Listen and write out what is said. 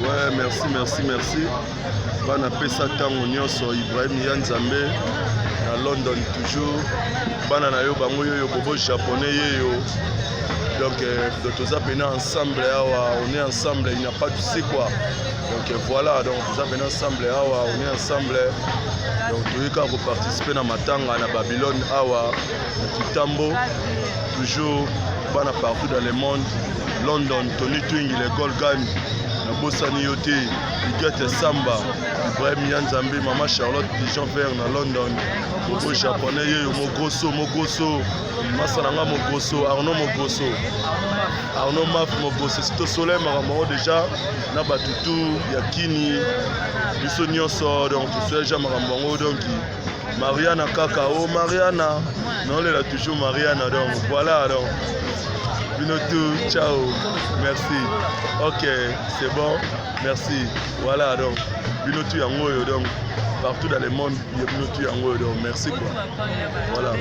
Ouais, merci. Bana pesa tango nyonso Ibrahim Yanzambe na London toujours. Bana na yo bango yo bobo japonais yo. Donc tous appelés ensemble, on est ensemble, il n'y a pas de c'est quoi. Donc voilà, donc tous appelés ensemble, on est ensemble. Donc tous les cas vous participez dans Matanga, dans Babylone, Awa, Kitambo, toujours bana partout dans le monde. London, Tony Twing, l'école gagne. Bossani Yote, Igete Samba, Ibrahim Yanzambe, Maman Charlotte, Pigeon Vert dans London, Bobo japonais, Mogoso, Masalanga Mogoso, Arnaud Mogoso, Arnaud Maf Mogoso, c'est au soleil, Maramaro déjà, Nabatutu, Yakini, Bisso Nyonso, donc tout ça, déjà Maramaro, donc Mariana Kakao, Mariana, non, elle a toujours Mariana, donc voilà, donc. Binotou, ciao, merci. Ok, c'est bon, merci. Voilà, donc, Binotou Yangoyo, donc, partout dans le monde, il y a Binotou Yangoyo, donc, merci quoi. Voilà.